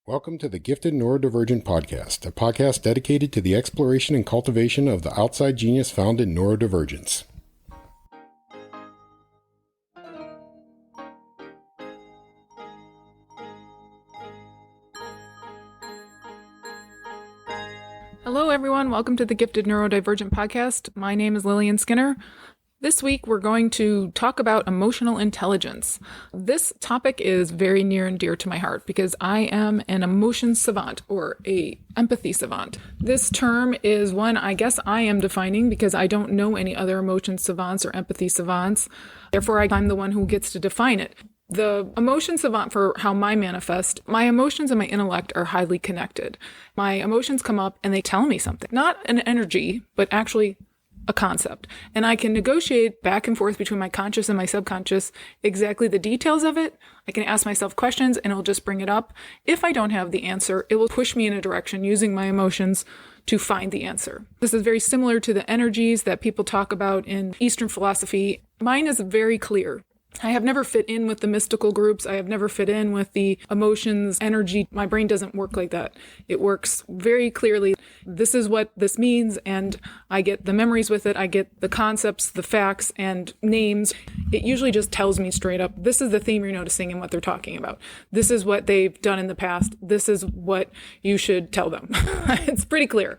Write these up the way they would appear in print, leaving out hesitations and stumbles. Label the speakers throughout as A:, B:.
A: Welcome to the Gifted Neurodivergent podcast, a podcast dedicated to the exploration and cultivation of the outside genius found in neurodivergence.
B: Hello, everyone. Welcome to the Gifted Neurodivergent podcast. My name is Lillian Skinner. This week, we're going to talk about emotional intelligence. This topic is very near and dear to my heart because I am an emotion savant or a empathy savant. This term is one I guess I am defining because I don't know any other emotion savants or empathy savants. Therefore, I'm the one who gets to define it. The emotion savant, for how I manifest, my emotions and my intellect are highly connected. My emotions come up and they tell me something, not an energy, but actually a concept. And I can negotiate back and forth between my conscious and my subconscious exactly the details of it. I can ask myself questions and it'll just bring it up. If I don't have the answer, it will push me in a direction using my emotions to find the answer. This is very similar to the energies that people talk about in Eastern philosophy. Mine is very clear. I have never fit in with the mystical groups. I have never fit in with the emotions, energy. My brain doesn't work like that. It works very clearly. This is what this means, and I get the memories with it. I get the concepts, the facts, and names. It usually just tells me straight up, this is the theme you're noticing and what they're talking about. This is what they've done in the past. This is what you should tell them. It's pretty clear.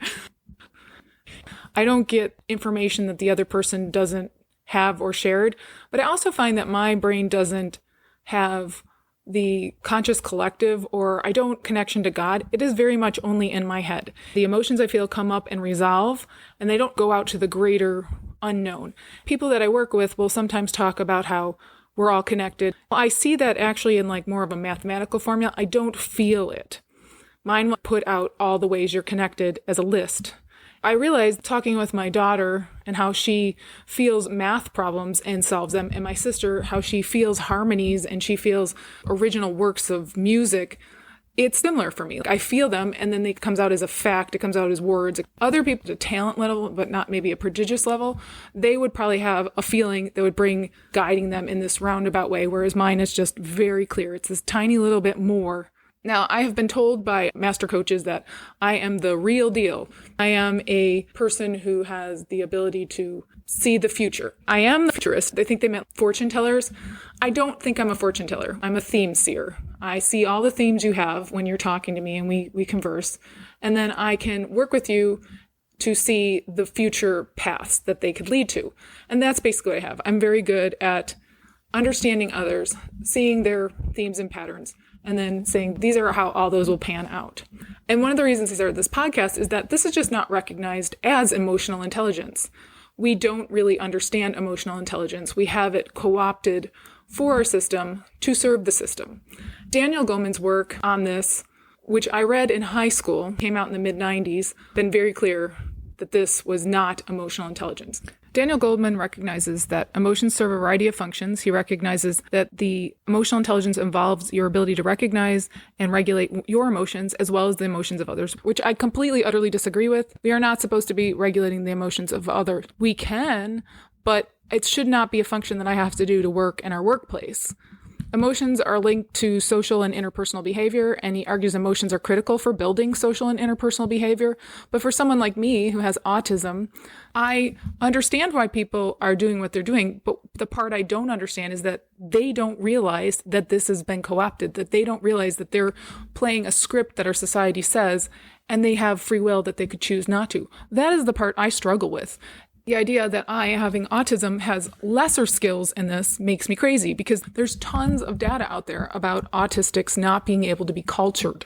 B: I don't get information that the other person doesn't have or shared, but I also find that my brain doesn't have the conscious collective, or I don't connection to God. It is very much only in my head. The emotions I feel come up and resolve, and they don't go out to the greater unknown. People that I work with will sometimes talk about how we're all connected. I see that actually in like more of a mathematical formula. I don't feel it. Mine will put out all the ways you're connected as a list. I realized talking with my daughter and how she feels math problems and solves them, and my sister, how she feels harmonies and she feels original works of music. It's similar for me. I feel them, and then it comes out as a fact. It comes out as words. Other people at a talent level, but not maybe a prodigious level, they would probably have a feeling that would bring guiding them in this roundabout way, whereas mine is just very clear. It's this tiny little bit more. Now, I have been told by master coaches that I am the real deal. I am a person who has the ability to see the future. I am the futurist. They think they meant fortune tellers. I don't think I'm a fortune teller. I'm a theme seer. I see all the themes you have when you're talking to me and we converse. And then I can work with you to see the future paths that they could lead to. And that's basically what I have. I'm very good at understanding others, seeing their themes and patterns, and then saying, these are how all those will pan out. And one of the reasons I started this podcast is that this is just not recognized as emotional intelligence. We don't really understand emotional intelligence. We have it co-opted for our system to serve the system. Daniel Goleman's work on this, which I read in high school, came out in the mid-90s, been very clear that this was not emotional intelligence. Daniel Goleman recognizes that emotions serve a variety of functions. He recognizes that the emotional intelligence involves your ability to recognize and regulate your emotions as well as the emotions of others, which I completely, utterly disagree with. We are not supposed to be regulating the emotions of others. We can, but it should not be a function that I have to do to work in our workplace. Emotions are linked to social and interpersonal behavior, and he argues emotions are critical for building social and interpersonal behavior. But for someone like me who has autism, I understand why people are doing what they're doing, but the part I don't understand is that they don't realize that this has been co-opted, that they don't realize that they're playing a script that our society says, and they have free will that they could choose not to. That is the part I struggle with. The idea that I, having autism, has lesser skills in this makes me crazy because there's tons of data out there about autistics not being able to be cultured,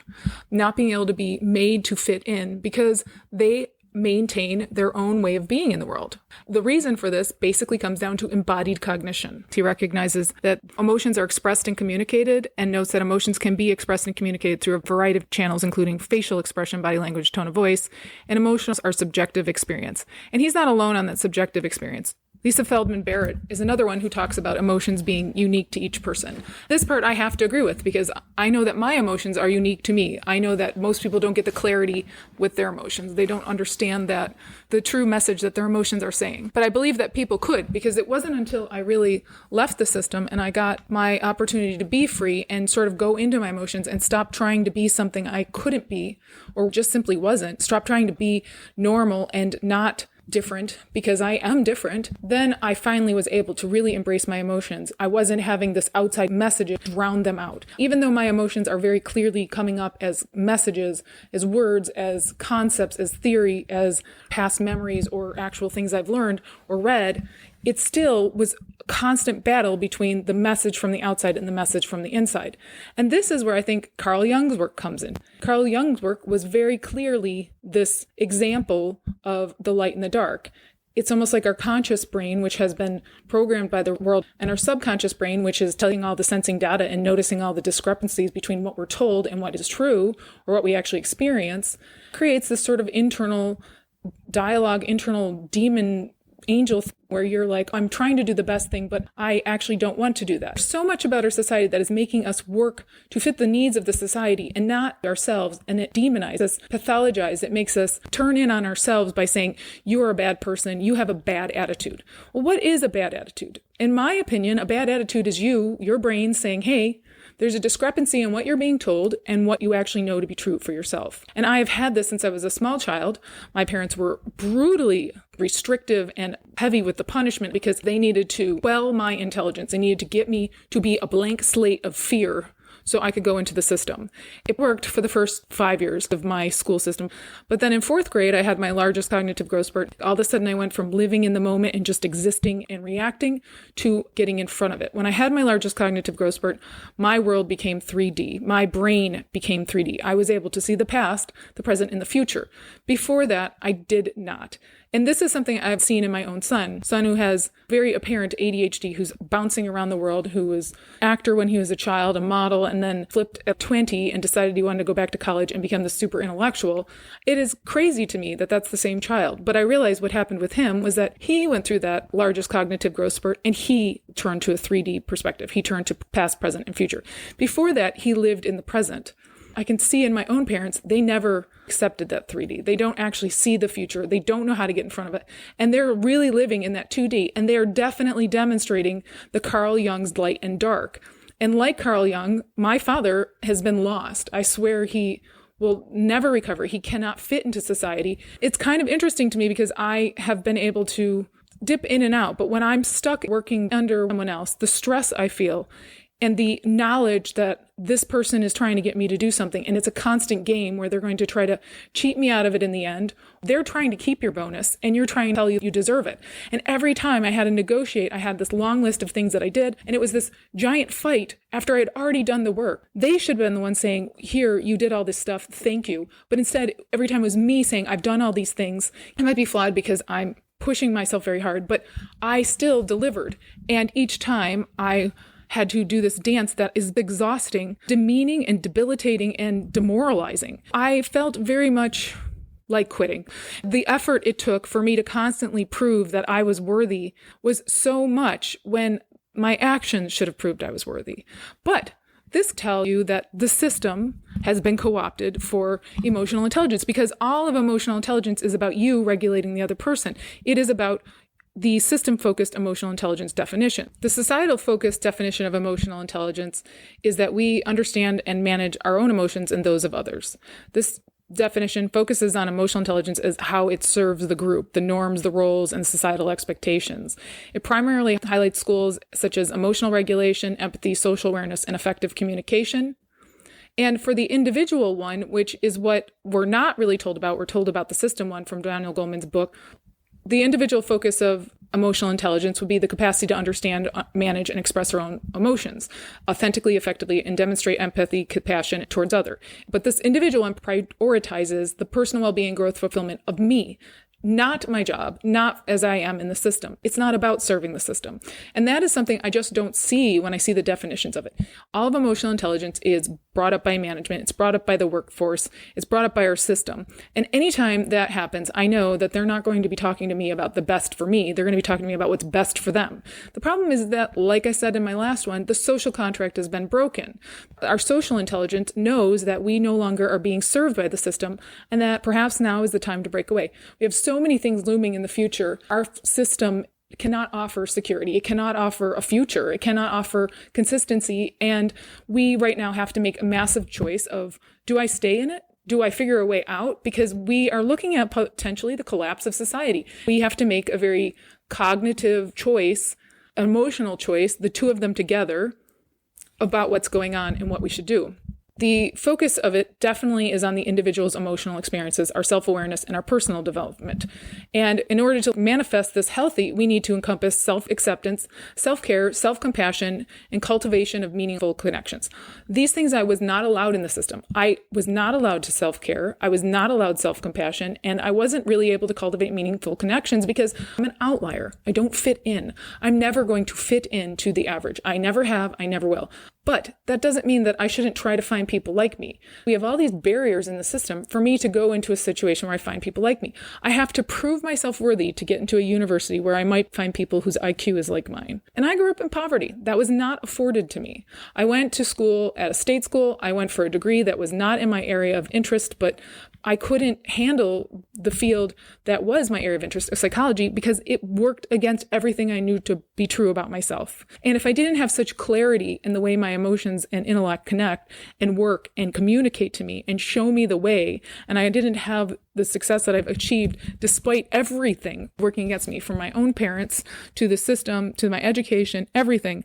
B: not being able to be made to fit in because they maintain their own way of being in the world. The reason for this basically comes down to embodied cognition. He recognizes that emotions are expressed and communicated and notes that emotions can be expressed and communicated through a variety of channels, including facial expression, body language, tone of voice, and emotions are subjective experience. And he's not alone on that subjective experience. Lisa Feldman Barrett is another one who talks about emotions being unique to each person. This part I have to agree with because I know that my emotions are unique to me. I know that most people don't get the clarity with their emotions. They don't understand that the true message that their emotions are saying. But I believe that people could, because it wasn't until I really left the system and I got my opportunity to be free and sort of go into my emotions and stop trying to be something I couldn't be or just simply wasn't. Stop trying to be normal and not different, because I am different. Then I finally was able to really embrace my emotions. I wasn't having this outside message drown them out. Even though my emotions are very clearly coming up as messages, as words, as concepts, as theory, as past memories or actual things I've learned or read, it still was a constant battle between the message from the outside and the message from the inside. And this is where I think Carl Jung's work comes in. Carl Jung's work was very clearly this example of the light and the dark. It's almost like our conscious brain, which has been programmed by the world, and our subconscious brain, which is telling all the sensing data and noticing all the discrepancies between what we're told and what is true or what we actually experience, creates this sort of internal dialogue, internal demon angel where you're like, I'm trying to do the best thing, but I actually don't want to do that. There's so much about our society that is making us work to fit the needs of the society and not ourselves. And it demonizes us, pathologizes. It makes us turn in on ourselves by saying, you're a bad person. You have a bad attitude. Well, what is a bad attitude? In my opinion, a bad attitude is your brain saying, hey, there's a discrepancy in what you're being told and what you actually know to be true for yourself. And I have had this since I was a small child. My parents were brutally restrictive and heavy with the punishment because they needed to quell my intelligence. They needed to get me to be a blank slate of fear so I could go into the system. It worked for the first 5 years of my school system. But then in 4th grade, I had my largest cognitive growth spurt. All of a sudden, I went from living in the moment and just existing and reacting to getting in front of it. When I had my largest cognitive growth spurt, my world became 3D. My brain became 3D. I was able to see the past, the present, and the future. Before that, I did not. And this is something I've seen in my own son who has very apparent ADHD, who's bouncing around the world, who was actor when he was a child, a model, and then flipped at 20 and decided he wanted to go back to college and become the super intellectual. It is crazy to me that that's the same child. But I realized what happened with him was that he went through that largest cognitive growth spurt and he turned to a 3D perspective. He turned to past, present, and future. Before that, he lived in the present. I can see in my own parents, they never accepted that 3D. They don't actually see the future. They don't know how to get in front of it. And they're really living in that 2D. And they are definitely demonstrating the Carl Jung's light and dark. And like Carl Jung, my father has been lost. I swear he will never recover. He cannot fit into society. It's kind of interesting to me because I have been able to dip in and out. But when I'm stuck working under someone else, the stress I feel and the knowledge that this person is trying to get me to do something, and it's a constant game where they're going to try to cheat me out of it in the end. They're trying to keep your bonus, and you're trying to tell you deserve it. And every time I had to negotiate, I had this long list of things that I did, and it was this giant fight after I had already done the work. They should have been the ones saying, here, you did all this stuff, thank you. But instead, every time it was me saying, I've done all these things. It might be flawed because I'm pushing myself very hard, but I still delivered. And each time I had to do this dance that is exhausting, demeaning and debilitating and demoralizing. I felt very much like quitting. The effort it took for me to constantly prove that I was worthy was so much when my actions should have proved I was worthy. But this tells you that the system has been co-opted for emotional intelligence because all of emotional intelligence is about you regulating the other person. It is about the system-focused emotional intelligence definition. The societal-focused definition of emotional intelligence is that we understand and manage our own emotions and those of others. This definition focuses on emotional intelligence as how it serves the group, the norms, the roles, and societal expectations. It primarily highlights skills such as emotional regulation, empathy, social awareness, and effective communication. And for the individual one, which is what we're not really told about, we're told about the system one from Daniel Goleman's book. The individual focus of emotional intelligence would be the capacity to understand, manage, and express our own emotions authentically, effectively, and demonstrate empathy, compassion towards others. But this individual one prioritizes the personal well-being, growth, fulfillment of me, not my job, not as I am in the system. It's not about serving the system. And that is something I just don't see when I see the definitions of it. All of emotional intelligence is brought up by management. It's brought up by the workforce. It's brought up by our system. And anytime that happens, I know that they're not going to be talking to me about the best for me. They're going to be talking to me about what's best for them. The problem is that, like I said in my last one, the social contract has been broken. Our social intelligence knows that we no longer are being served by the system and that perhaps now is the time to break away. We have so many things looming in the future. Our system cannot offer security. It cannot offer a future. It cannot offer consistency. And we right now have to make a massive choice of, do I stay in it? Do I figure a way out? Because we are looking at potentially the collapse of society. We have to make a very cognitive choice, emotional choice, the two of them together, about what's going on and what we should do. The focus of it definitely is on the individual's emotional experiences, our self-awareness, and our personal development. And in order to manifest this healthy, we need to encompass self-acceptance, self-care, self-compassion, and cultivation of meaningful connections. These things I was not allowed in the system. I was not allowed to self-care. I was not allowed self-compassion, and I wasn't really able to cultivate meaningful connections because I'm an outlier. I don't fit in. I'm never going to fit into the average. I never have. I never will. But that doesn't mean that I shouldn't try to find people like me. We have all these barriers in the system for me to go into a situation where I find people like me. I have to prove myself worthy to get into a university where I might find people whose IQ is like mine. And I grew up in poverty. That was not afforded to me. I went to school at a state school. I went for a degree that was not in my area of interest, but I couldn't handle the field that was my area of interest, of psychology, because it worked against everything I knew to be true about myself. And if I didn't have such clarity in the way my emotions and intellect connect and work and communicate to me and show me the way, and I didn't have the success that I've achieved despite everything working against me, from my own parents to the system to my education, everything,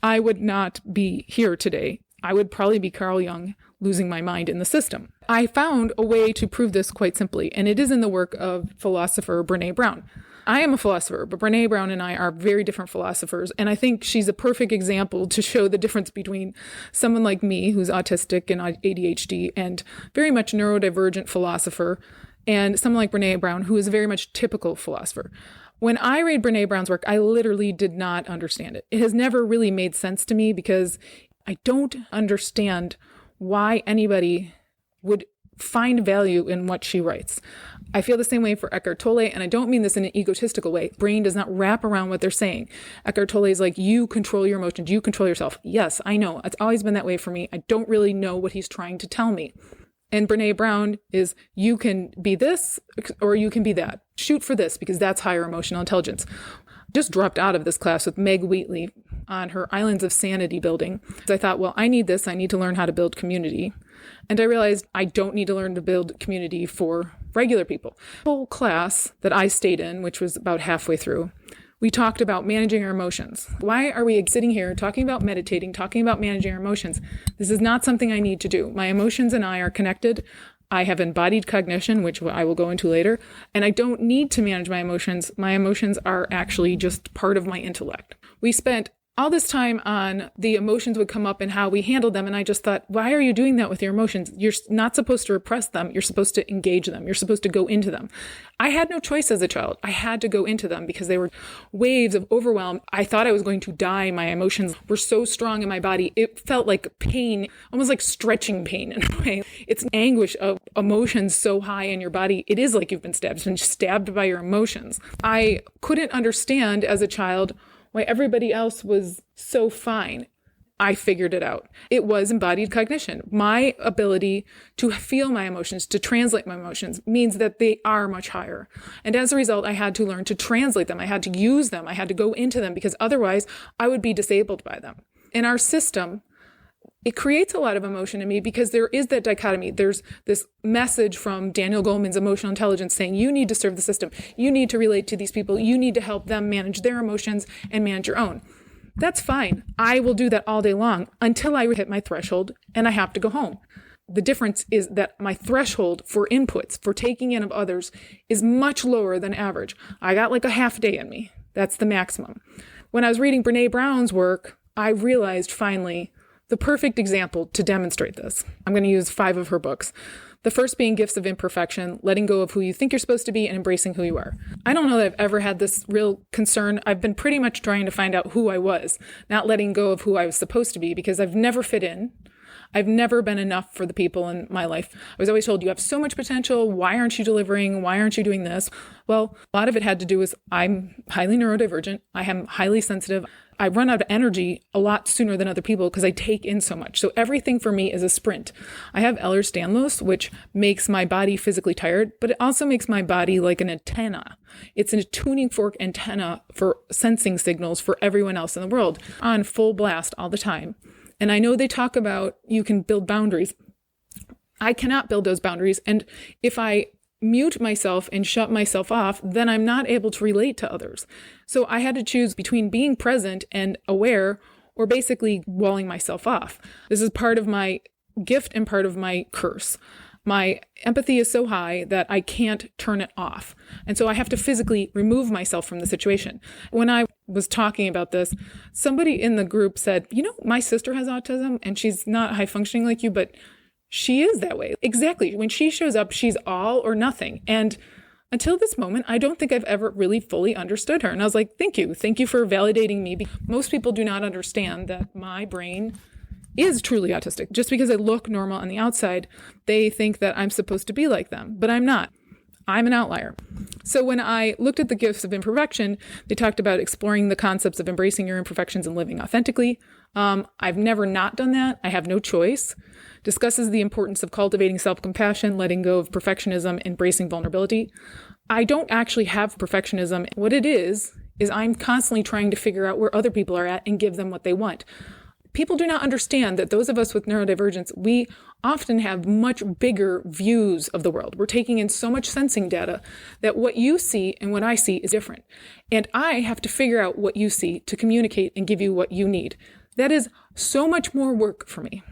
B: I would not be here today. I would probably be Carl Jung, losing my mind in the system. I found a way to prove this quite simply, and it is in the work of philosopher Brené Brown. I am a philosopher, but Brené Brown and I are very different philosophers, and I think she's a perfect example to show the difference between someone like me, who's autistic and ADHD, and very much neurodivergent philosopher, and someone like Brené Brown, who is a very much typical philosopher. When I read Brené Brown's work, I literally did not understand it. It has never really made sense to me because I don't understand why anybody would find value in what she writes. I feel the same way for Eckhart Tolle, and I don't mean this in an egotistical way. Brain does not wrap around what they're saying. Eckhart Tolle is like, you control your emotions, you control yourself. Yes, I know. It's always been that way for me. I don't really know what he's trying to tell me. And Brené Brown is, you can be this or you can be that. Shoot for this because that's higher emotional intelligence. Just dropped out of this class with Meg Wheatley on her Islands of Sanity building. So I thought, well, I need this. I need to learn how to build community. And I realized I don't need to learn to build community for regular people. The whole class that I stayed in, which was about halfway through, we talked about managing our emotions. Why are we sitting here talking about meditating, talking about managing our emotions? This is not something I need to do. My emotions and I are connected. I have embodied cognition, which I will go into later, and I don't need to manage my emotions. My emotions are actually just part of my intellect. We spent all this time on the emotions would come up and how we handled them. And I just thought, why are you doing that with your emotions? You're not supposed to repress them. You're supposed to engage them. You're supposed to go into them. I had no choice as a child. I had to go into them because they were waves of overwhelm. I thought I was going to die. My emotions were so strong in my body. It felt like pain, almost like stretching pain in a way. It's an anguish of emotions so high in your body. It is like you've been stabbed. You've been stabbed by your emotions. I couldn't understand as a child why everybody else was so fine. I figured it out. It was embodied cognition. My ability to feel my emotions, to translate my emotions, means that they are much higher. And as a result, I had to learn to translate them. I had to use them. I had to go into them because otherwise I would be disabled by them. In our system, it creates a lot of emotion in me because there is that dichotomy. There's this message from Daniel Goleman's emotional intelligence saying, you need to serve the system. You need to relate to these people. You need to help them manage their emotions and manage your own. That's fine. I will do that all day long until I hit my threshold and I have to go home. The difference is that my threshold for inputs, for taking in of others, is much lower than average. I got like a half day in me. That's the maximum. When I was reading Brené Brown's work, I realized finally the perfect example to demonstrate this. I'm going to use 5 of her books. The first being gifts of imperfection, letting go of who you think you're supposed to be and embracing who you are. I don't know that I've ever had this real concern. I've been pretty much trying to find out who I was, not letting go of who I was supposed to be, because I've never fit in. I've never been enough for the people in my life. I was always told, you have so much potential. Why aren't you delivering? Why aren't you doing this? Well, a lot of it had to do with I'm highly neurodivergent. I am highly sensitive. I run out of energy a lot sooner than other people because I take in so much. So everything for me is a sprint. I have Ehlers-Danlos, which makes my body physically tired, but it also makes my body like an antenna. It's a tuning fork antenna for sensing signals for everyone else in the world on full blast all the time. And I know they talk about you can build boundaries. I cannot build those boundaries. And if I mute myself and shut myself off, then I'm not able to relate to others. So I had to choose between being present and aware, or basically walling myself off. This is part of my gift and part of my curse. My empathy is so high that I can't turn it off. And so I have to physically remove myself from the situation. When I was talking about this, somebody in the group said, my sister has autism and she's not high functioning like you, but she is that way. Exactly. When she shows up, she's all or nothing. And until this moment, I don't think I've ever really fully understood her. And I was like, thank you. Thank you for validating me. Most people do not understand that my brain is truly autistic. Just because I look normal on the outside, they think that I'm supposed to be like them, but I'm not. I'm an outlier. So when I looked at the gifts of imperfection, they talked about exploring the concepts of embracing your imperfections and living authentically. I've never not done that. I have no choice. Discusses the importance of cultivating self-compassion, letting go of perfectionism, embracing vulnerability. I don't actually have perfectionism. What it is I'm constantly trying to figure out where other people are at and give them what they want. People do not understand that those of us with neurodivergence, we often have much bigger views of the world. We're taking in so much sensing data that what you see and what I see is different. And I have to figure out what you see to communicate and give you what you need. That is so much more work for me.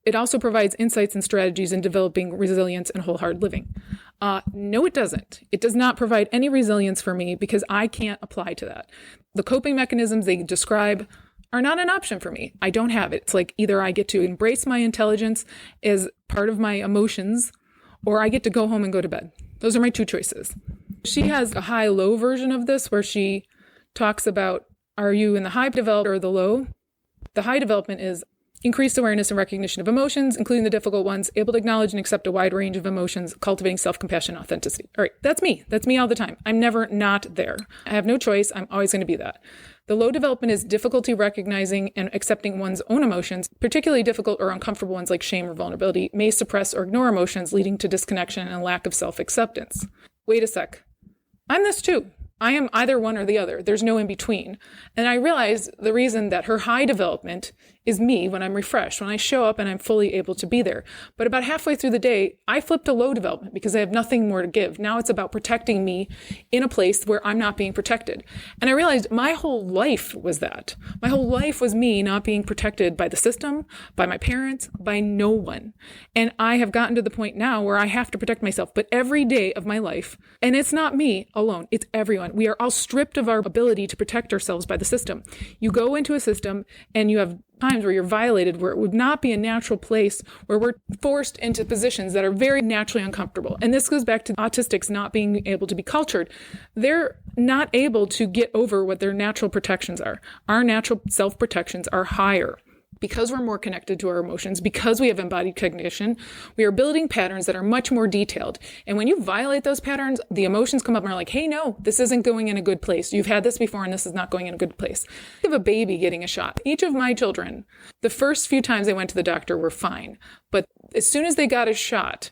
B: It also provides insights and strategies in developing resilience and wholehearted living. No, it doesn't. It does not provide any resilience for me because I can't apply to that. The coping mechanisms they describe are not an option for me. I don't have it. It's like either I get to embrace my intelligence as part of my emotions, or I get to go home and go to bed. Those are my two choices. She has a high-low version of this where she talks about, are you in the high development or the low? The high development is increased awareness and recognition of emotions, including the difficult ones, able to acknowledge and accept a wide range of emotions, cultivating self-compassion and authenticity. All right, that's me. That's me all the time. I'm never not there. I have no choice. I'm always going to be that. The low development is difficulty recognizing and accepting one's own emotions, particularly difficult or uncomfortable ones like shame or vulnerability, may suppress or ignore emotions, leading to disconnection and a lack of self-acceptance. Wait a sec. I'm this too. I am either one or the other. There's no in between. And I realized the reason that her high development is me when I'm refreshed, when I show up and I'm fully able to be there. But about halfway through the day, I flipped to low development because I have nothing more to give. Now it's about protecting me in a place where I'm not being protected. And I realized my whole life was that. My whole life was me not being protected by the system, by my parents, by no one. And I have gotten to the point now where I have to protect myself. But every day of my life, and it's not me alone, it's everyone. We are all stripped of our ability to protect ourselves by the system. You go into a system and you have times where you're violated, where it would not be a natural place, where we're forced into positions that are very naturally uncomfortable. And this goes back to autistics not being able to be cultured. They're not able to get over what their natural protections are. Our natural self-protections are higher. Because we're more connected to our emotions, because we have embodied cognition, we are building patterns that are much more detailed. And when you violate those patterns, the emotions come up and are like, hey, no, this isn't going in a good place. You've had this before and this is not going in a good place. I have a baby getting a shot. Each of my children, the first few times they went to the doctor were fine. But as soon as they got a shot,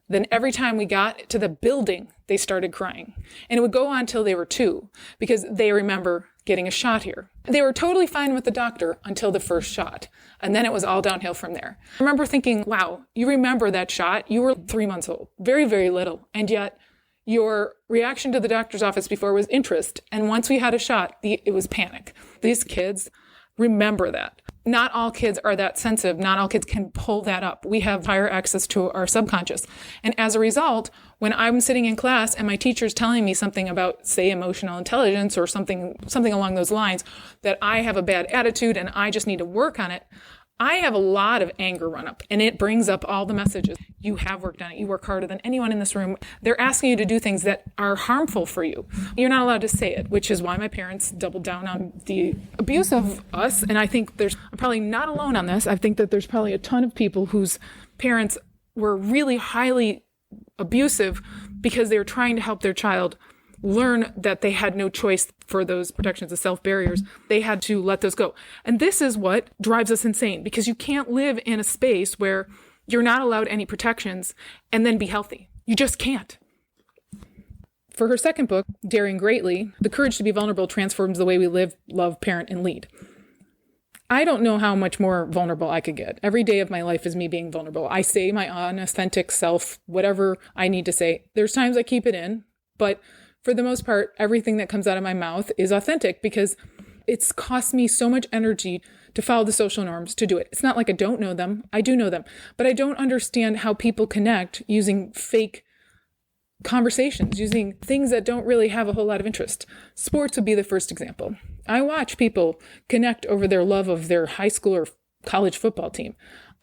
B: then every time we got to the building, they started crying. And it would go on till they were 2 because they remember getting a shot here. They were totally fine with the doctor until the first shot. And then it was all downhill from there. I remember thinking, wow, you remember that shot? You were 3 months old, very, very little. And yet your reaction to the doctor's office before was interest. And once we had a shot, it was panic. These kids remember that. Not all kids are that sensitive. Not all kids can pull that up. We have higher access to our subconscious. And as a result, when I'm sitting in class and my teacher's telling me something about, say, emotional intelligence or something along those lines, that I have a bad attitude and I just need to work on it, I have a lot of anger run up, and it brings up all the messages. You have worked on it. You work harder than anyone in this room. They're asking you to do things that are harmful for you. You're not allowed to say it, which is why my parents doubled down on the abuse of us. And I think I'm probably not alone on this. I think that there's probably a ton of people whose parents were really highly abusive because they were trying to help their child learn that they had no choice for those protections, the self barriers. They had to let those go. And this is what drives us insane, because you can't live in a space where you're not allowed any protections and then be healthy. You just can't. For her second book, Daring Greatly, The Courage to be Vulnerable Transforms the Way We Live, Love, Parent, and Lead. I don't know how much more vulnerable I could get. Every day of my life is me being vulnerable. I say my unauthentic self, whatever I need to say. There's times I keep it in, but for the most part, everything that comes out of my mouth is authentic, because it's cost me so much energy to follow the social norms to do it. It's not like I don't know them. I do know them, but I don't understand how people connect using fake conversations, using things that don't really have a whole lot of interest. Sports would be the first example. I watch people connect over their love of their high school or college football team.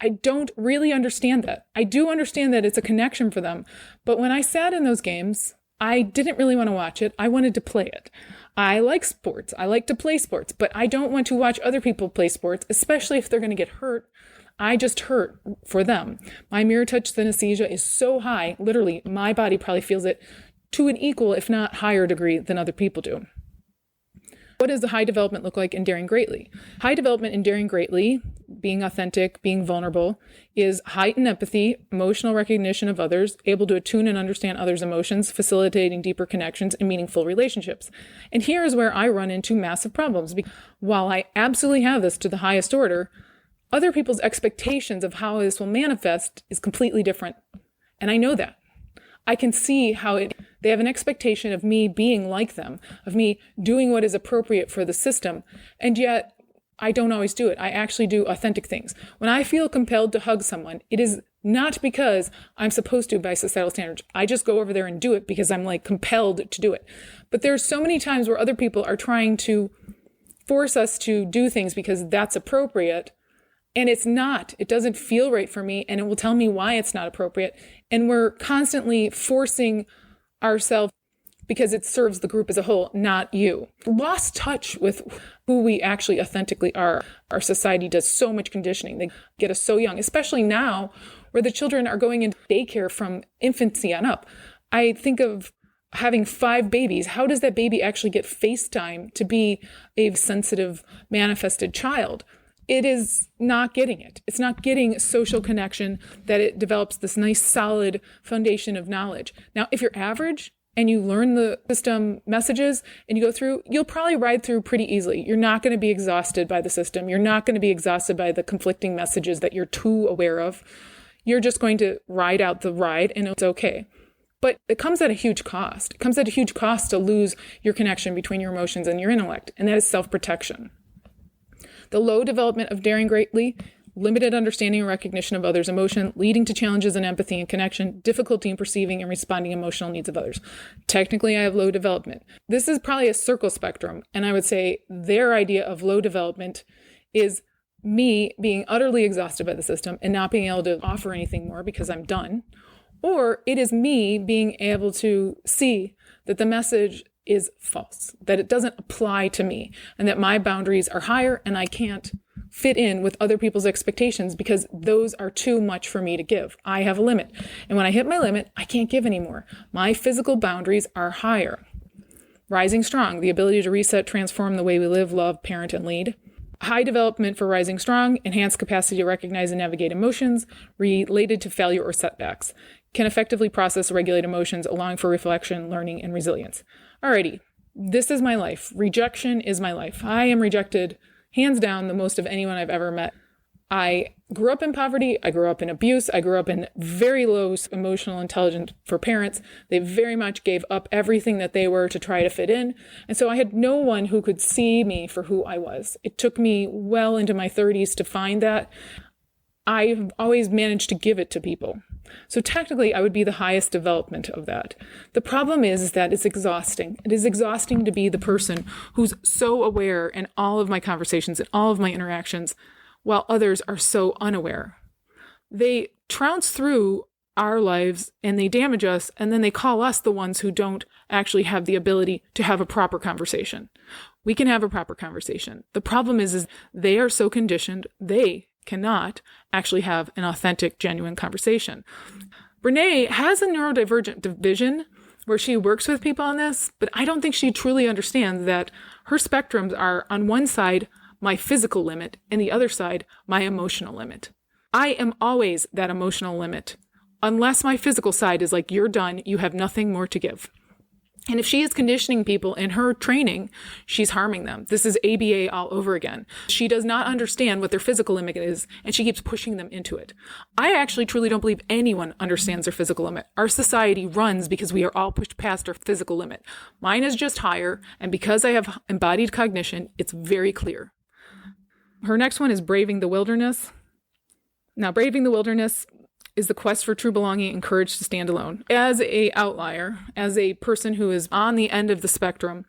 B: I don't really understand that. I do understand that it's a connection for them, but when I sat in those games, I didn't really want to watch it. I wanted to play it. I like sports. I like to play sports, but I don't want to watch other people play sports, especially if they're going to get hurt. I just hurt for them. My mirror touch synesthesia is so high, literally, my body probably feels it to an equal, if not higher degree than other people do. What does the high development look like in Daring Greatly? High development in Daring Greatly, being authentic, being vulnerable, is heightened empathy, emotional recognition of others, able to attune and understand others' emotions, facilitating deeper connections and meaningful relationships. And here is where I run into massive problems. While I absolutely have this to the highest order, other people's expectations of how this will manifest is completely different. And I know that. I can see how they have an expectation of me being like them, of me doing what is appropriate for the system. And yet I don't always do it. I actually do authentic things. When I feel compelled to hug someone, it is not because I'm supposed to by societal standards. I just go over there and do it because I'm compelled to do it. But there's so many times where other people are trying to force us to do things because that's appropriate. And it's not. It doesn't feel right for me, and it will tell me why it's not appropriate. And we're constantly forcing ourselves because it serves the group as a whole, not you. Lost touch with who we actually authentically are. Our society does so much conditioning. They get us so young, especially now where the children are going into daycare from infancy on up. I think of having 5 babies. How does that baby actually get FaceTime to be a sensitive, manifested child? It is not getting it. It's not getting social connection, that it develops this nice solid foundation of knowledge. Now, if you're average and you learn the system messages and you go through, you'll probably ride through pretty easily. You're not going to be exhausted by the system. You're not going to be exhausted by the conflicting messages that you're too aware of. You're just going to ride out the ride and it's okay. But it comes at a huge cost. It comes at a huge cost to lose your connection between your emotions and your intellect, and that is self-protection. The low development of Daring Greatly, limited understanding and recognition of others' emotion, leading to challenges in empathy and connection, difficulty in perceiving and responding emotional needs of others. Technically, I have low development. This is probably a circle spectrum, and I would say their idea of low development is me being utterly exhausted by the system and not being able to offer anything more because I'm done. Or it is me being able to see that the message is false, that it doesn't apply to me, and that my boundaries are higher and I can't fit in with other people's expectations because those are too much for me to give. I have a limit. And when I hit my limit, I can't give anymore. My physical boundaries are higher. Rising Strong, the ability to reset, transform the way we live, love, parent, and lead. High development for Rising Strong, enhanced capacity to recognize and navigate emotions related to failure or setbacks. Can effectively process, regulate emotions, allowing for reflection, learning, and resilience. Alrighty, this is my life. Rejection is my life. I am rejected, hands down, the most of anyone I've ever met. I grew up in poverty. I grew up in abuse. I grew up in very low emotional intelligence for parents. They very much gave up everything that they were to try to fit in. And so I had no one who could see me for who I was. It took me well into my 30s to find that. I've always managed to give it to people. So technically, I would be the highest development of that. The problem is that it's exhausting. It is exhausting to be the person who's so aware in all of my conversations and all of my interactions while others are so unaware. They trounce through our lives and they damage us, and then they call us the ones who don't actually have the ability to have a proper conversation. We can have a proper conversation. The problem is they are so conditioned, they cannot actually have an authentic, genuine conversation. Brene has a neurodivergent division where she works with people on this, but I don't think she truly understands that her spectrums are on one side, my physical limit, and the other side, my emotional limit. I am always that emotional limit, unless my physical side is like, you're done, you have nothing more to give. And if she is conditioning people in her training, she's harming them. This is ABA all over again. She does not understand what their physical limit is, and she keeps pushing them into it. I actually truly don't believe anyone understands their physical limit. Our society runs because we are all pushed past our physical limit. Mine is just higher, and because I have embodied cognition, it's very clear. Her next one is braving the wilderness. Now, braving the wilderness is the quest for true belonging and courage to stand alone. As a outlier, as a person who is on the end of the spectrum,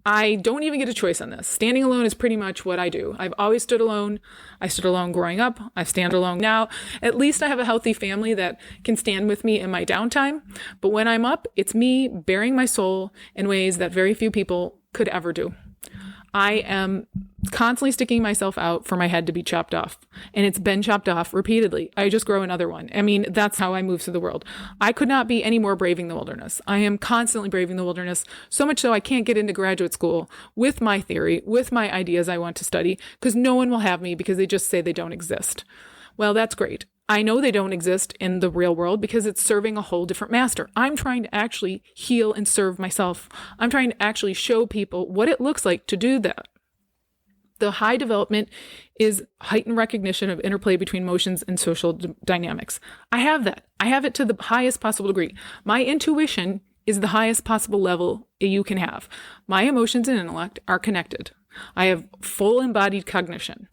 B: I don't even get a choice on this. Standing alone is pretty much what I do. I've always stood alone. I stood alone growing up. I stand alone now. At least I have a healthy family that can stand with me in my downtime. But when I'm up, it's me bearing my soul in ways that very few people could ever do. I am constantly sticking myself out for my head to be chopped off. And it's been chopped off repeatedly. I just grow another one. I mean, that's how I move through the world. I could not be any more braving the wilderness. I am constantly braving the wilderness, so much so I can't get into graduate school with my theory, with my ideas I want to study, because no one will have me because they just say they don't exist. Well, that's great. I know they don't exist in the real world because it's serving a whole different master. I'm trying to actually heal and serve myself. I'm trying to actually show people what it looks like to do that. The high development is heightened recognition of interplay between emotions and social dynamics. I have that. I have it to the highest possible degree. My intuition is the highest possible level you can have. My emotions and intellect are connected. I have full embodied cognition.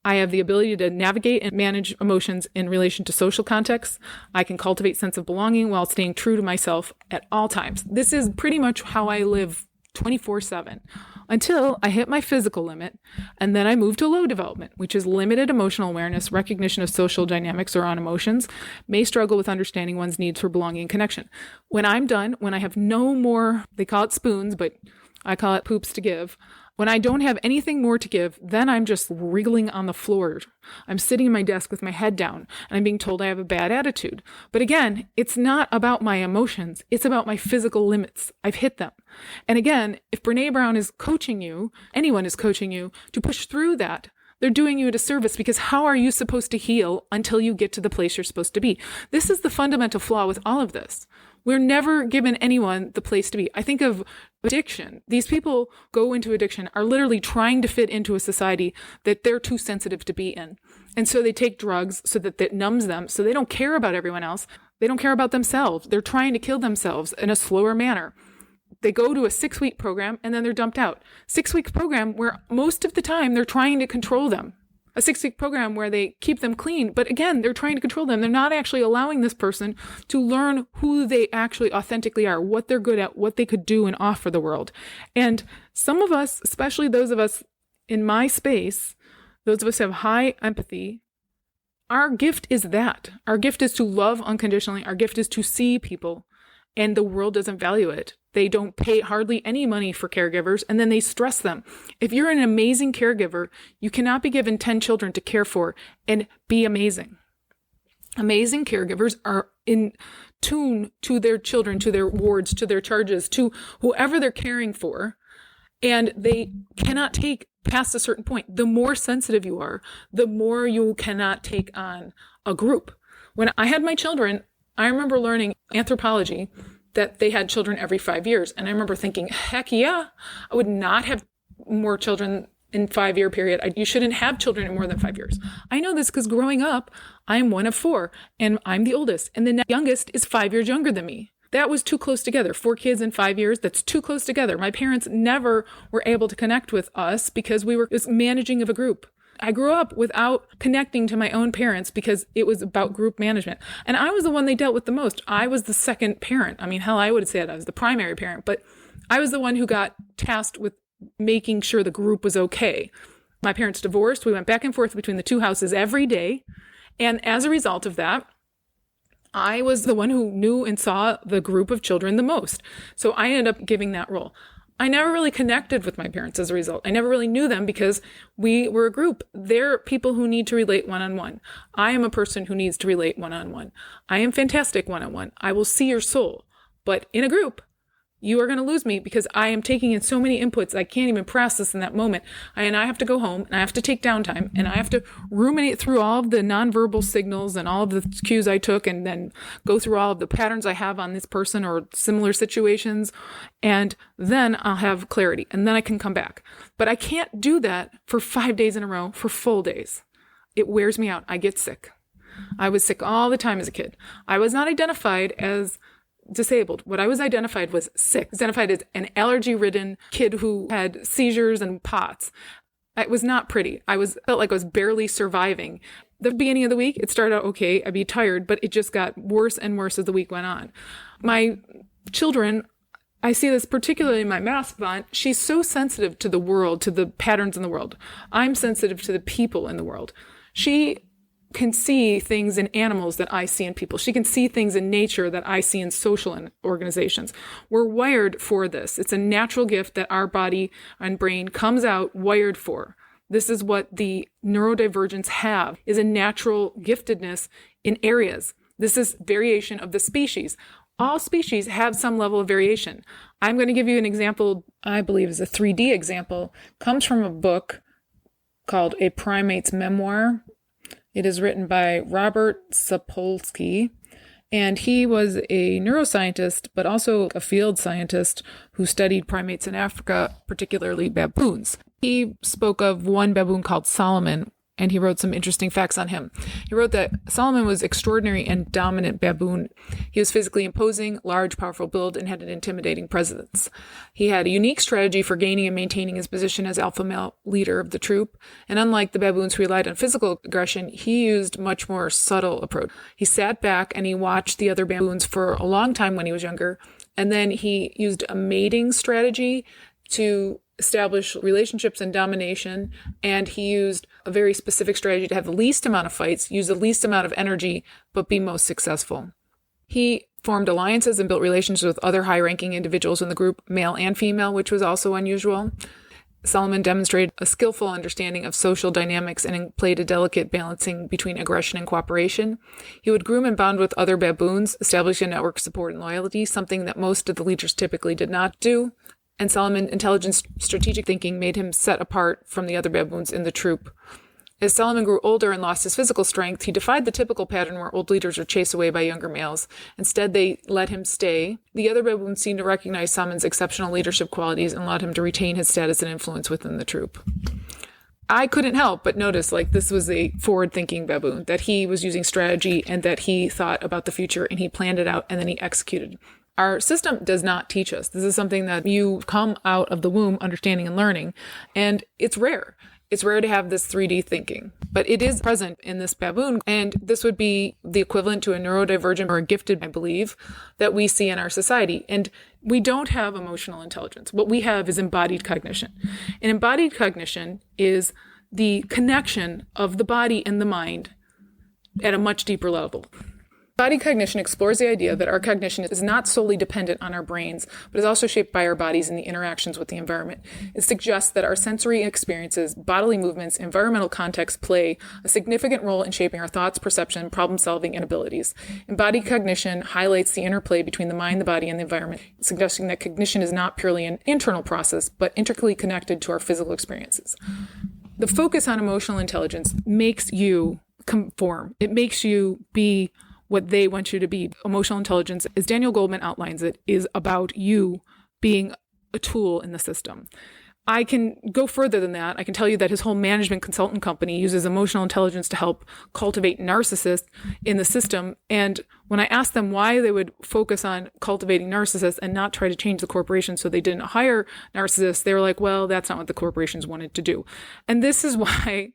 B: I have the ability to navigate and manage emotions in relation to social contexts. I can cultivate sense of belonging while staying true to myself at all times. This is pretty much how I live 24/7 until I hit my physical limit. And then I move to low development, which is limited emotional awareness, recognition of social dynamics around emotions, may struggle with understanding one's needs for belonging and connection. When I'm done, when I have no more, they call it spoons, but I call it poops to give. When I don't have anything more to give, then I'm just wriggling on the floor. I'm sitting at my desk with my head down, and I'm being told I have a bad attitude. But again, it's not about my emotions. It's about my physical limits. I've hit them. And again, if Brene Brown is coaching you, anyone is coaching you to push through that, they're doing you a disservice, because how are you supposed to heal until you get to the place you're supposed to be? This is the fundamental flaw with all of this. We're never given anyone the place to be. I think of addiction. These people go into addiction, are literally trying to fit into a society that they're too sensitive to be in. And so they take drugs so that it numbs them, so they don't care about everyone else. They don't care about themselves. They're trying to kill themselves in a slower manner. They go to a 6-week program and then they're dumped out. 6-week program where most of the time they're trying to control them. A 6-week program where they keep them clean, but again, they're trying to control them. They're not actually allowing this person to learn who they actually authentically are, what they're good at, what they could do and offer the world. And some of us, especially those of us in my space, those of us who have high empathy, our gift is that. Our gift is to love unconditionally. Our gift is to see people, and the world doesn't value it. They don't pay hardly any money for caregivers, and then they stress them. If you're an amazing caregiver, you cannot be given 10 children to care for and be amazing. Amazing caregivers are in tune to their children, to their wards, to their charges, to whoever they're caring for, and they cannot take past a certain point. The more sensitive you are, the more you cannot take on a group. When I had my children, I remember learning anthropology that they had children every 5 years. And I remember thinking, heck yeah, I would not have more children in 5-year period. You shouldn't have children in more than 5 years. I know this because growing up, I'm one of 4 and I'm the oldest. And the youngest is 5 years younger than me. That was too close together. 4 kids in 5 years, that's too close together. My parents never were able to connect with us because we were just managing of a group. I grew up without connecting to my own parents because it was about group management. And I was the one they dealt with the most. I was the second parent. I mean, hell, I would say that I was the primary parent, but I was the one who got tasked with making sure the group was okay. My parents divorced. We went back and forth between the two houses every day. And as a result of that, I was the one who knew and saw the group of children the most. So I ended up giving that role. I never really connected with my parents as a result. I never really knew them because we were a group. They're people who need to relate one-on-one. I am a person who needs to relate one-on-one. I am fantastic one-on-one. I will see your soul. But in a group, you are going to lose me because I am taking in so many inputs. I can't even process in that moment. And I have to go home and I have to take downtime and I have to ruminate through all of the nonverbal signals and all of the cues I took and then go through all of the patterns I have on this person or similar situations. And then I'll have clarity and then I can come back. But I can't do that for 5 days in a row for full days. It wears me out. I get sick. I was sick all the time as a kid. I was not identified as disabled. What I was identified was sick. Identified as an allergy-ridden kid who had seizures and POTS. It was not pretty. Felt like I was barely surviving. The beginning of the week, it started out okay. I'd be tired, but it just got worse and worse as the week went on. My children, I see this particularly in my math font. She's so sensitive to the world, to the patterns in the world. I'm sensitive to the people in the world. She can see things in animals that I see in people. She can see things in nature that I see in social organizations. We're wired for this. It's a natural gift that our body and brain comes out wired for. This is what the neurodivergents have, is a natural giftedness in areas. This is variation of the species. All species have some level of variation. I'm going to give you an example, I believe is a 3D example, comes from a book called A Primate's Memoir. It is written by Robert Sapolsky, and he was a neuroscientist, but also a field scientist who studied primates in Africa, particularly baboons. He spoke of one baboon called Solomon, and he wrote some interesting facts on him. He wrote that Solomon was extraordinary and dominant baboon. He was physically imposing, large, powerful build, and had an intimidating presence. He had a unique strategy for gaining and maintaining his position as alpha male leader of the troop. And unlike the baboons who relied on physical aggression, he used much more subtle approach. He sat back and he watched the other baboons for a long time when he was younger. And then he used a mating strategy to establish relationships and domination, and he used a very specific strategy to have the least amount of fights, use the least amount of energy, but be most successful. He formed alliances and built relationships with other high-ranking individuals in the group, male and female, which was also unusual. Solomon demonstrated a skillful understanding of social dynamics and played a delicate balancing between aggression and cooperation. He would groom and bond with other baboons, establish a network of support and loyalty, something that most of the leaders typically did not do. And Solomon's intelligent strategic thinking made him set apart from the other baboons in the troop. As Solomon grew older and lost his physical strength, he defied the typical pattern where old leaders are chased away by younger males. Instead, they let him stay. The other baboons seemed to recognize Solomon's exceptional leadership qualities and allowed him to retain his status and influence within the troop. I couldn't help but notice, this was a forward-thinking baboon, that he was using strategy and that he thought about the future and he planned it out and then he executed. Our system does not teach us. This is something that you come out of the womb understanding and learning, and it's rare. It's rare to have this 3D thinking, but it is present in this baboon, and this would be the equivalent to a neurodivergent or a gifted, I believe, that we see in our society. And we don't have emotional intelligence. What we have is embodied cognition. And embodied cognition is the connection of the body and the mind at a much deeper level. Embodied cognition explores the idea that our cognition is not solely dependent on our brains, but is also shaped by our bodies and the interactions with the environment. It suggests that our sensory experiences, bodily movements, environmental context play a significant role in shaping our thoughts, perception, problem-solving, and abilities. Embodied cognition highlights the interplay between the mind, the body, and the environment, suggesting that cognition is not purely an internal process, but intricately connected to our physical experiences. The focus on emotional intelligence makes you conform. It makes you be what they want you to be. Emotional intelligence, as Daniel Goleman outlines it, is about you being a tool in the system. I can go further than that. I can tell you that his whole management consultant company uses emotional intelligence to help cultivate narcissists in the system. And when I asked them why they would focus on cultivating narcissists and not try to change the corporation so they didn't hire narcissists, they were like, well, that's not what the corporations wanted to do. And this is why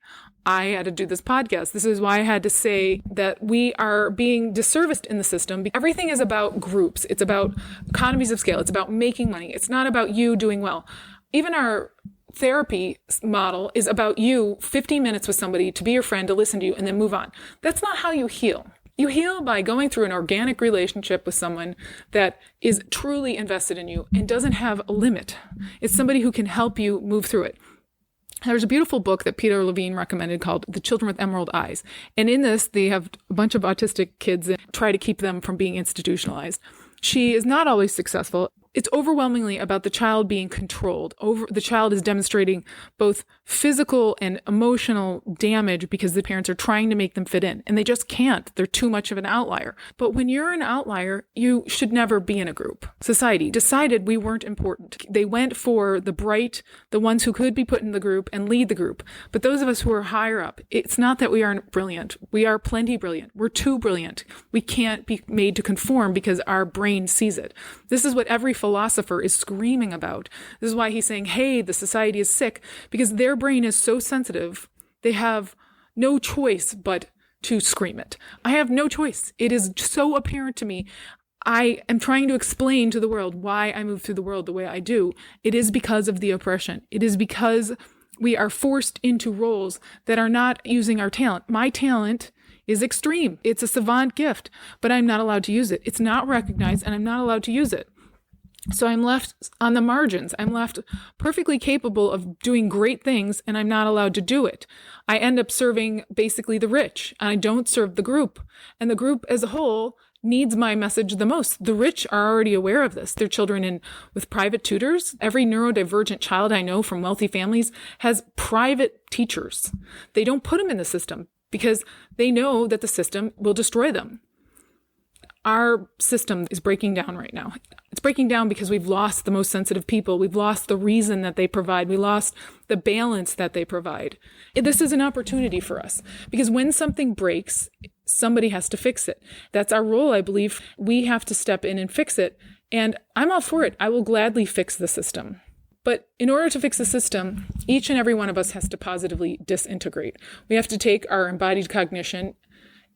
B: I had to do this podcast. This is why I had to say that we are being disserviced in the system. Everything is about groups. It's about economies of scale. It's about making money. It's not about you doing well. Even our therapy model is about you 15 minutes with somebody to be your friend, to listen to you, and then move on. That's not how you heal. You heal by going through an organic relationship with someone that is truly invested in you and doesn't have a limit. It's somebody who can help you move through it. There's a beautiful book that Peter Levine recommended called The Children with Emerald Eyes. And in this, they have a bunch of autistic kids and try to keep them from being institutionalized. She is not always successful. It's overwhelmingly about the child being controlled. The child is demonstrating both physical and emotional damage because the parents are trying to make them fit in, and they just can't. They're too much of an outlier. But when you're an outlier, you should never be in a group. Society decided we weren't important. They went for the bright, the ones who could be put in the group and lead the group. But those of us who are higher up, it's not that we aren't brilliant. We are plenty brilliant. We're too brilliant. We can't be made to conform because our brain sees it. This is what every philosopher is screaming about. This is why he's saying, hey, the society is sick, because their brain is so sensitive. They have no choice but to scream it. I have no choice. It is so apparent to me. I am trying to explain to the world why I move through the world the way I do. It is because of the oppression. It is because we are forced into roles that are not using our talent. My talent is extreme. It's a savant gift, but I'm not allowed to use it. It's not recognized, and I'm not allowed to use it. So I'm left on the margins. I'm left perfectly capable of doing great things, and I'm not allowed to do it. I end up serving basically the rich, and I don't serve the group. And the group as a whole needs my message the most. The rich are already aware of this. Their children with private tutors. Every neurodivergent child I know from wealthy families has private teachers. They don't put them in the system because they know that the system will destroy them. Our system is breaking down right now. It's breaking down because we've lost the most sensitive people. We've lost the reason that they provide. We lost the balance that they provide. This is an opportunity for us because when something breaks, somebody has to fix it. That's our role, I believe. We have to step in and fix it. And I'm all for it. I will gladly fix the system. But in order to fix the system, each and every one of us has to positively disintegrate. We have to take our embodied cognition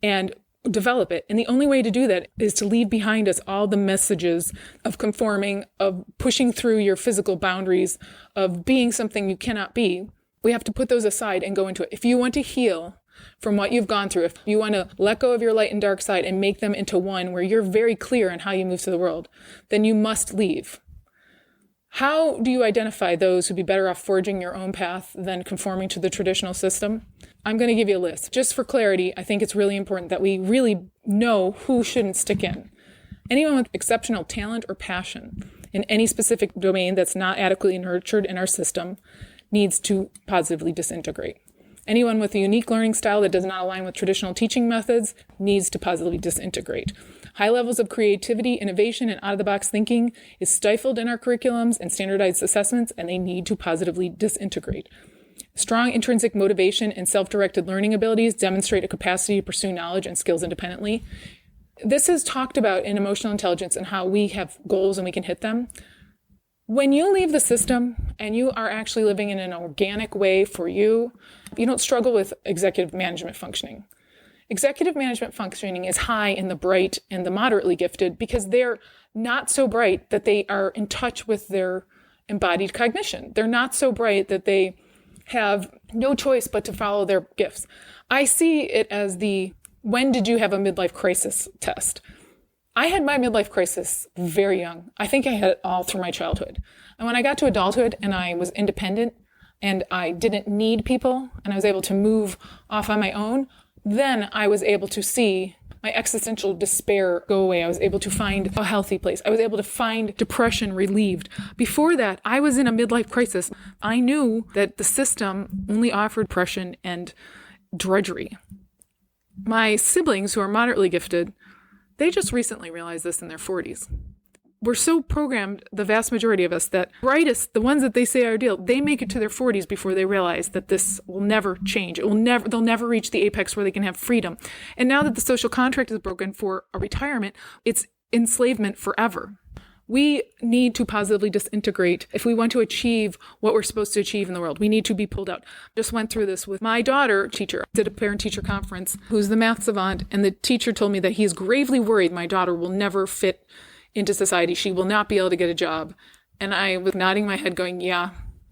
B: and develop it. And the only way to do that is to leave behind us all the messages of conforming, of pushing through your physical boundaries, of being something you cannot be. We have to put those aside and go into it. If you want to heal from what you've gone through, if you want to let go of your light and dark side and make them into one where you're very clear on how you move through the world, then you must leave. How do you identify those who'd be better off forging your own path than conforming to the traditional system? I'm going to give you a list. Just for clarity, I think it's really important that we really know who shouldn't stick in. Anyone with exceptional talent or passion in any specific domain that's not adequately nurtured in our system needs to positively disintegrate. Anyone with a unique learning style that does not align with traditional teaching methods needs to positively disintegrate. High levels of creativity, innovation, and out-of-the-box thinking is stifled in our curriculums and standardized assessments, and they need to positively disintegrate. Strong intrinsic motivation and self-directed learning abilities demonstrate a capacity to pursue knowledge and skills independently. This is talked about in emotional intelligence and how we have goals and we can hit them. When you leave the system and you are actually living in an organic way for you, you don't struggle with executive management functioning. Executive management functioning is high in the bright and the moderately gifted because they're not so bright that they are in touch with their embodied cognition. They're not so bright that they have no choice but to follow their gifts. I see it as the when did you have a midlife crisis test. I had my midlife crisis very young. I think I had it all through my childhood. And when I got to adulthood and I was independent and I didn't need people and I was able to move off on my own, then I was able to see my existential despair go away. I was able to find a healthy place. I was able to find depression relieved. Before that, I was in a midlife crisis. I knew that the system only offered depression and drudgery. My siblings, who are moderately gifted, they just recently realized this in their 40s. We're so programmed, the vast majority of us, that brightest, the ones that they say are ideal, they make it to their 40s before they realize that this will never change. They'll never reach the apex where they can have freedom. And now that the social contract is broken for a retirement, it's enslavement forever. We need to positively disintegrate if we want to achieve what we're supposed to achieve in the world. We need to be pulled out. Just went through this with my daughter, teacher, did a parent-teacher conference, who's the math savant, and the teacher told me that he's gravely worried my daughter will never fit into society. She will not be able to get a job. And I was nodding my head going, yeah,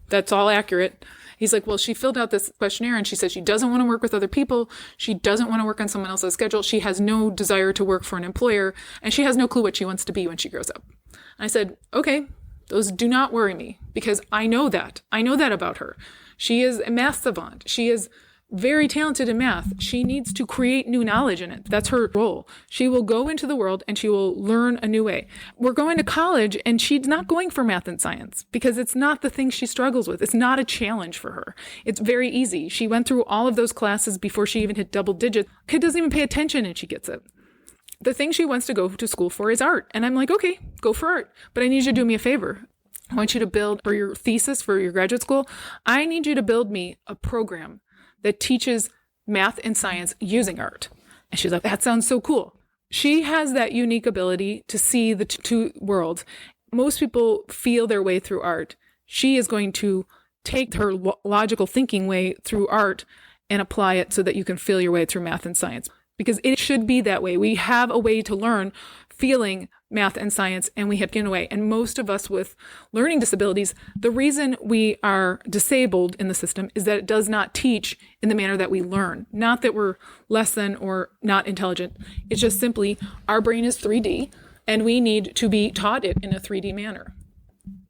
B: that's all accurate. He's like, well, she filled out this questionnaire and she said she doesn't want to work with other people. She doesn't want to work on someone else's schedule. She has no desire to work for an employer, and she has no clue what she wants to be when she grows up. And I said, okay, those do not worry me, because I know that. I know that about her. She is a math savant. She is very talented in math. She needs to create new knowledge in it. That's her role. She will go into the world and she will learn a new way. We're going to college and she's not going for math and science because it's not the thing she struggles with. It's not a challenge for her. It's very easy. She went through all of those classes before she even hit double digits. Kid doesn't even pay attention and she gets it. The thing she wants to go to school for is art. And I'm like, okay, go for art. But I need you to do me a favor. I want you to build, for your thesis, for your graduate school, I need you to build me a program that teaches math and science using art. And she's like, that sounds so cool. She has that unique ability to see the two worlds. Most people feel their way through art. She is going to take her logical thinking way through art and apply it so that you can feel your way through math and science. Because it should be that way. We have a way to learn feeling math and science, and we have given away. And most of us with learning disabilities, the reason we are disabled in the system is that it does not teach in the manner that we learn. Not that we're less than or not intelligent. It's just simply our brain is 3D, and we need to be taught it in a 3D manner.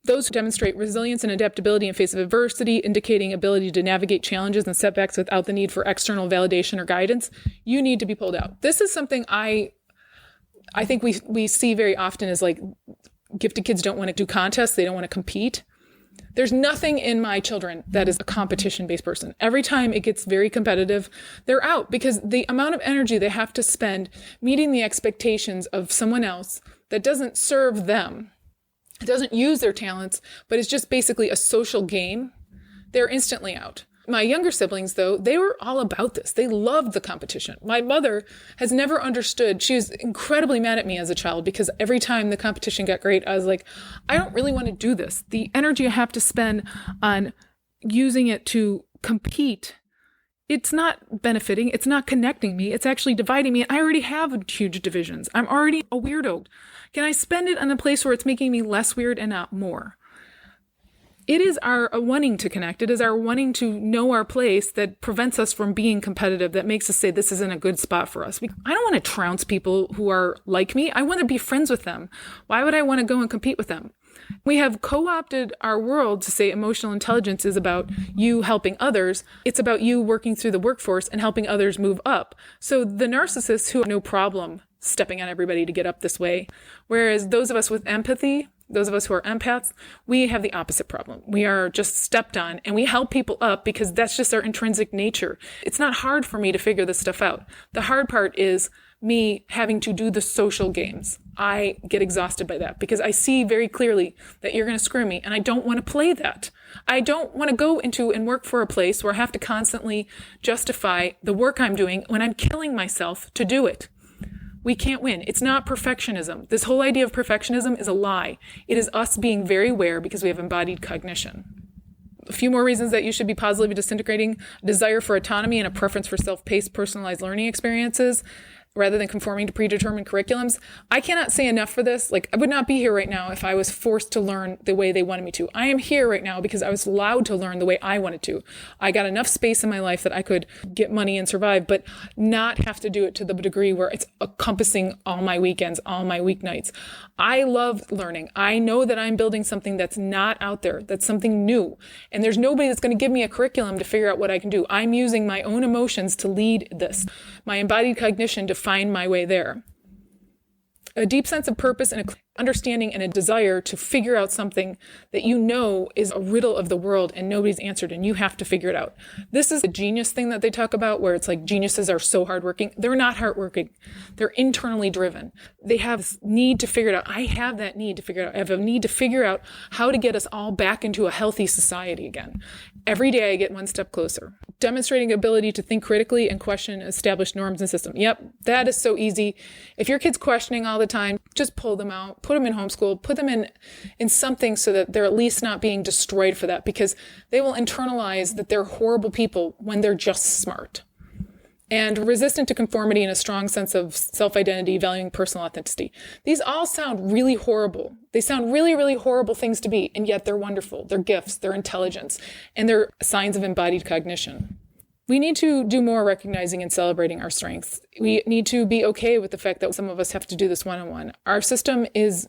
B: Those who demonstrate resilience and adaptability in face of adversity, indicating ability to navigate challenges and setbacks without the need for external validation or guidance, you need to be pulled out. This is something I think we see very often is like gifted kids don't want to do contests. They don't want to compete. There's nothing in my children that is a competition-based person. Every time it gets very competitive, they're out because the amount of energy they have to spend meeting the expectations of someone else that doesn't serve them, it doesn't use their talents, but it's just basically a social game, they're instantly out. My younger siblings, though, they were all about this. They loved the competition. My mother has never understood. She was incredibly mad at me as a child because every time the competition got great, I was like, I don't really want to do this. The energy I have to spend on using it to compete, it's not benefiting. It's not connecting me. It's actually dividing me. I already have huge divisions. I'm already a weirdo. Can I spend it on a place where it's making me less weird and not more? It is our wanting to connect. It is our wanting to know our place that prevents us from being competitive, that makes us say this isn't a good spot for us. I don't want to trounce people who are like me. I want to be friends with them. Why would I want to go and compete with them? We have co-opted our world to say emotional intelligence is about you helping others. It's about you working through the workforce and helping others move up. So the narcissists who have no problem stepping on everybody to get up this way, whereas those of us with empathy, those of us who are empaths, we have the opposite problem. We are just stepped on and we help people up because that's just our intrinsic nature. It's not hard for me to figure this stuff out. The hard part is me having to do the social games. I get exhausted by that because I see very clearly that you're going to screw me and I don't want to play that. I don't want to go into and work for a place where I have to constantly justify the work I'm doing when I'm killing myself to do it. We can't win. It's not perfectionism. This whole idea of perfectionism is a lie. It is us being very aware because we have embodied cognition. A few more reasons that you should be positively disintegrating: desire for autonomy and a preference for self-paced, personalized learning experiences rather than conforming to predetermined curriculums. I cannot say enough for this. Like, I would not be here right now if I was forced to learn the way they wanted me to. I am here right now because I was allowed to learn the way I wanted to. I got enough space in my life that I could get money and survive, but not have to do it to the degree where it's encompassing all my weekends, all my weeknights. I love learning. I know that I'm building something that's not out there, that's something new. And there's nobody that's going to give me a curriculum to figure out what I can do. I'm using my own emotions to lead this, my embodied cognition to find my way there. A deep sense of purpose and understanding and a desire to figure out something that you know is a riddle of the world and nobody's answered and you have to figure it out. This is a genius thing that they talk about where it's like geniuses are so hardworking. They're not hardworking. They're internally driven. They have this need to figure it out. I have that need to figure it out. I have a need to figure out how to get us all back into a healthy society again. Every day I get one step closer. Demonstrating ability to think critically and question established norms and systems. Yep, that is so easy. If your kid's questioning all the time, just pull them out, put them in homeschool, put them in something so that they're at least not being destroyed for that, because they will internalize that they're horrible people when they're just smart. and resistant to conformity and a strong sense of self-identity, valuing personal authenticity. These all sound really horrible. They sound really, really horrible things to be, and yet they're wonderful. They're gifts, they're intelligence, and they're signs of embodied cognition. We need to do more recognizing and celebrating our strengths. We need to be okay with the fact that some of us have to do this one-on-one. Our system is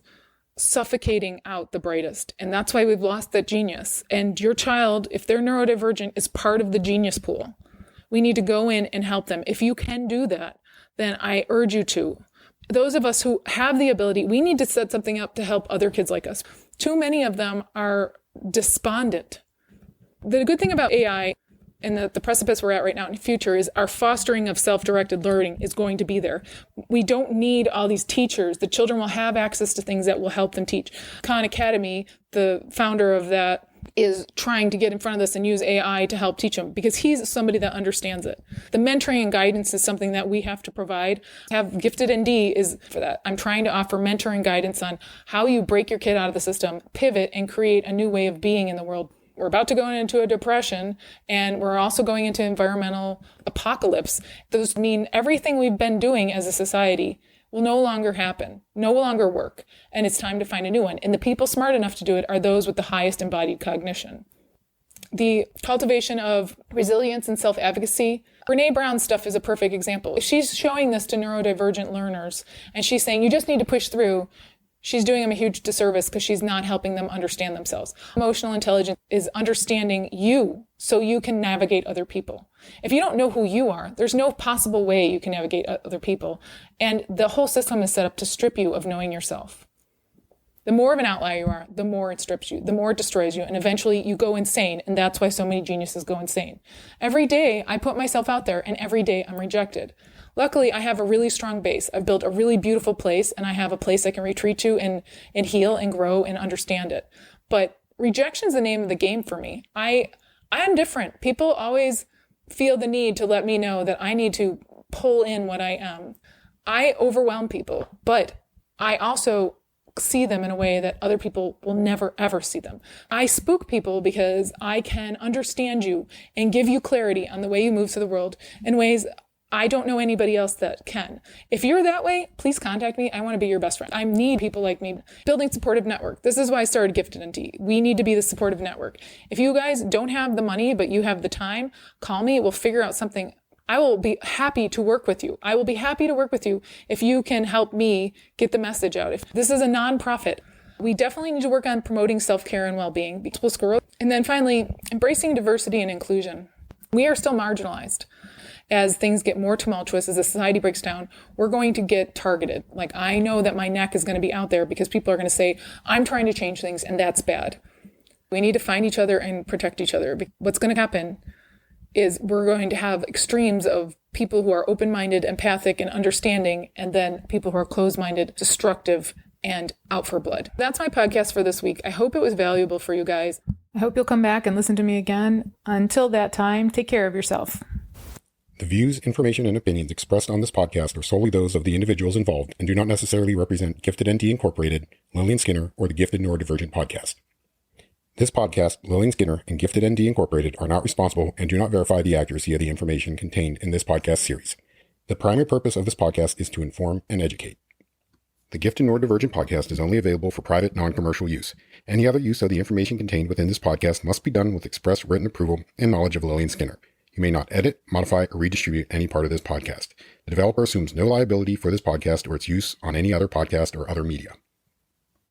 B: suffocating out the brightest, and that's why we've lost that genius. And your child, if they're neurodivergent, is part of the genius pool. We need to go in and help them. If you can do that, then I urge you to. Those of us who have the ability, we need to set something up to help other kids like us. Too many of them are despondent. The good thing about AI and the precipice we're at right now in the future is our fostering of self-directed learning is going to be there. We don't need all these teachers. The children will have access to things that will help them teach. Khan Academy, the founder of that, is trying to get in front of this and use AI to help teach them because he's somebody that understands it. The mentoring and guidance is something that we have to provide. Have Gifted ND is for that. I'm trying to offer mentoring guidance on how you break your kid out of the system, pivot, and create a new way of being in the world. We're about to go into a depression, and we're also going into environmental apocalypse. Those mean everything we've been doing as a society will no longer happen, no longer work, and it's time to find a new one. And the people smart enough to do it are those with the highest embodied cognition. The cultivation of resilience and self-advocacy. Brene Brown's stuff is a perfect example. If she's showing this to neurodivergent learners, and she's saying, you just need to push through, she's doing them a huge disservice because she's not helping them understand themselves. Emotional intelligence is understanding you so you can navigate other people. If you don't know who you are, there's no possible way you can navigate other people. And the whole system is set up to strip you of knowing yourself. The more of an outlier you are, the more it strips you, the more it destroys you, and eventually you go insane, and that's why so many geniuses go insane. Every day I put myself out there, and every day I'm rejected. Luckily, I have a really strong base. I've built a really beautiful place, and I have a place I can retreat to and heal and grow and understand it. But rejection is the name of the game for me. I am different. People always feel the need to let me know that I need to pull in what I am. I overwhelm people, but I also see them in a way that other people will never, ever see them. I spook people because I can understand you and give you clarity on the way you move through the world in ways I don't know anybody else that can. If you're that way, please contact me. I want to be your best friend. I need people like me. Building supportive network. This is why I started Gifted ND. We need to be the supportive network. If you guys don't have the money, but you have the time, call me. We'll figure out something. I will be happy to work with you. I will be happy to work with you if you can help me get the message out. If this is a nonprofit, we definitely need to work on promoting self-care and well-being. And then finally, embracing diversity and inclusion. We are still marginalized. As things get more tumultuous, as the society breaks down, we're going to get targeted. Like, I know that my neck is going to be out there because people are going to say, I'm trying to change things, and that's bad. We need to find each other and protect each other. What's going to happen is we're going to have extremes of people who are open-minded, empathic, and understanding, and then people who are closed-minded, destructive, and out for blood. That's my podcast for this week. I hope it was valuable for you guys. I hope you'll come back and listen to me again. Until that time, take care of yourself.
A: The views, information, and opinions expressed on this podcast are solely those of the individuals involved and do not necessarily represent Gifted ND Incorporated, Lillian Skinner, or the Gifted Neurodivergent podcast. This podcast, Lillian Skinner, and Gifted ND Incorporated are not responsible and do not verify the accuracy of the information contained in this podcast series. The primary purpose of this podcast is to inform and educate. The Gifted Neurodivergent podcast is only available for private, non-commercial use. Any other use of the information contained within this podcast must be done with express written approval and knowledge of Lillian Skinner. You may not edit, modify, or redistribute any part of this podcast. The developer assumes no liability for this podcast or its use on any other podcast or other media.